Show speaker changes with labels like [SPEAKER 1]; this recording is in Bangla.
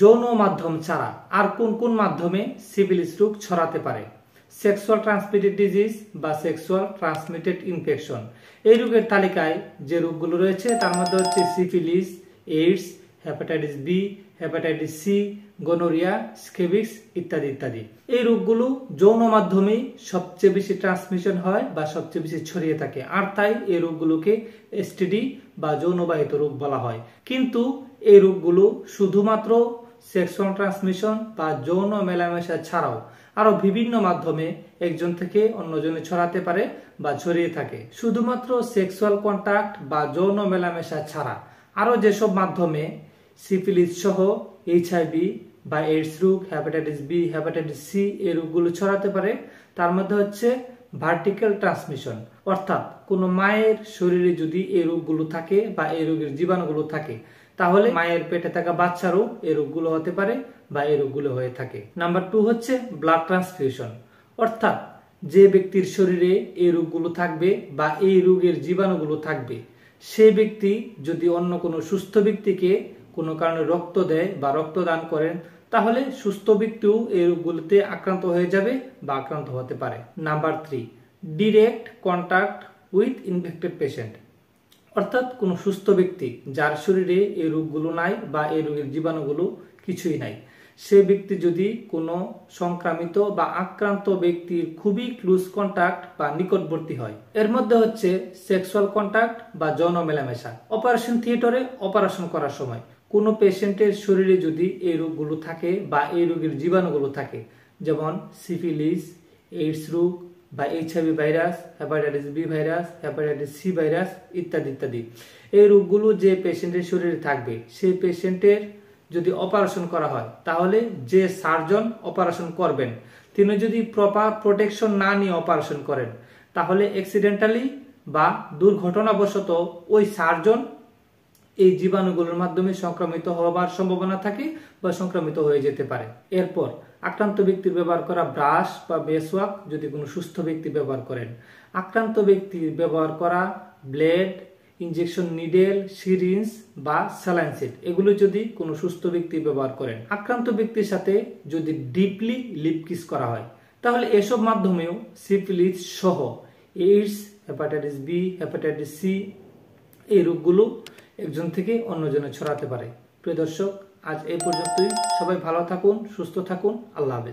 [SPEAKER 1] যৌন মাধ্যম ছাড়া আর কোন কোন মাধ্যমে সিফিলিস রোগ ছড়াতে পারে? সেক্সুয়াল ট্রান্সমিটেড ডিজিজ বা সেক্সুয়াল ট্রান্সমিটেড ইনফেকশন, এই রোগের তালিকায় যে রোগগুলো রয়েছে তার মধ্যে হচ্ছে syphilis, AIDS, hepatitis B, hepatitis C, gonorrhoea, scabies ইত্যাদি ইত্যাদি। এই রোগগুলো যৌন মাধ্যমেই সবচেয়ে বেশি ট্রান্সমিশন হয় বা সবচেয়ে বেশি ছড়িয়ে থাকে, আর তাই এই রোগগুলোকে এসটিডি বা যৌনবাহিত রোগ বলা হয়। কিন্তু এই রোগগুলো শুধুমাত্র সেক্সুয়াল ট্রান্সমিশন বা যৌন মেলামেশা ছাড়াও আরো বিভিন্ন মাধ্যমে একজন থেকে অন্যজনে ছড়াতে পারে বা ছড়িয়ে থাকে। শুধুমাত্র সেক্সুয়াল কন্টাক্ট বা যৌন মেলামেশা ছাড়া আরো যেসব মাধ্যমে সিফিলিস সহ এইচআইভি বা এইডস রোগ, হেপাটাইটিস বি, হেপাটাইটিস সি এই রোগগুলো ছড়াতে পারে, তার মধ্যে হচ্ছে ভার্টিক্যাল ট্রান্সমিশন, অর্থাৎ কোনো মায়ের শরীরে যদি এই রোগগুলো থাকে বা এই রোগের জীবাণুগুলো থাকে তাহলে মায়ের পেটে থাকা বাচ্চারও এই রোগগুলো হতে পারে বা এই রোগগুলো হয়ে থাকে। নাম্বার 2 হচ্ছে ব্লাড ট্রান্সফিউশন, অর্থাৎ যে ব্যক্তির শরীরে এই রোগগুলো থাকবে বা এই রোগের জীবাণুগুলো থাকবে সে ব্যক্তি যদি অন্য কোনো সুস্থ ব্যক্তিকে কোনো কারণে রক্ত দেয় বা রক্তদান করেন তাহলে সুস্থ ব্যক্তিও এই রোগগুলোতে আক্রান্ত হয়ে যাবে বা আক্রান্ত হতে পারে। Number 3, direct contact with infected patient, অর্থাৎ কোনো সুস্থ ব্যক্তি যার শরীরে এই রোগগুলো নাই বা এই রোগের জীবাণুগুলো কিছুই নাই, সে ব্যক্তি যদি কোনো সংক্রামিত বা আক্রান্ত ব্যক্তির খুবই ক্লোজ কন্টাক্ট বা নিকটবর্তী হয়, এর মধ্যে হচ্ছে সেক্সুয়াল কন্টাক্ট বা যৌন মেলামেশা। অপারেশন থিয়েটারে অপারেশন করার সময় কোনো পেশেন্টের শরীরে যদি এই রোগগুলো থাকে বা এই রোগের জীবাণুগুলো থাকে, যেমন সিফিলিস, এইডস রোগ বা HIV virus, hepatitis B virus, hepatitis C virus ইত্যাদি ইত্যাদি, এই রোগগুলো যে পেশেন্টের শরীরে থাকবে সেই পেশেন্টের যদি অপারেশন করা হয় তাহলে যে সার্জন অপারেশন করবেন তিনি যদি প্রপার প্রোটেকশন না নিয়ে অপারেশন করেন তাহলে অ্যাক্সিডেন্টালি বা দুর্ঘটনাবশত ওই সার্জন এই জীবাণুগুলোর মাধ্যমে সংক্রমিত হওয়ার সম্ভাবনা থাকে বা সংক্রমিত হয়ে যেতে পারে। এরপর আক্রান্ত ব্যক্তির ব্যবহার করা ব্রাশ বা বেসওয়াক যদি কোনো সুস্থ ব্যক্তি ব্যবহার করেন, আক্রান্ত ব্যক্তির ব্যবহার করা ব্লেড, ইনজেকশন নিডেল, সিরিঞ্জ বা স্যালাইন সেট এগুলো যদি কোনো সুস্থ ব্যক্তি ব্যবহার করেন, আক্রান্ত ব্যক্তির সাথে যদি ডিপলি লিপ কিস করা হয় তাহলে এসব মাধ্যমেও সিফিলিস সহ AIDS, hepatitis B, hepatitis C এই রোগগুলো একজন থেকে অন্যজনে ছড়াতে পারে। প্রিয় দর্শক, আজ এই পর্যন্তই। সবাই ভালো থাকুন, সুস্থ থাকুন। আল্লাহ হাফেজ।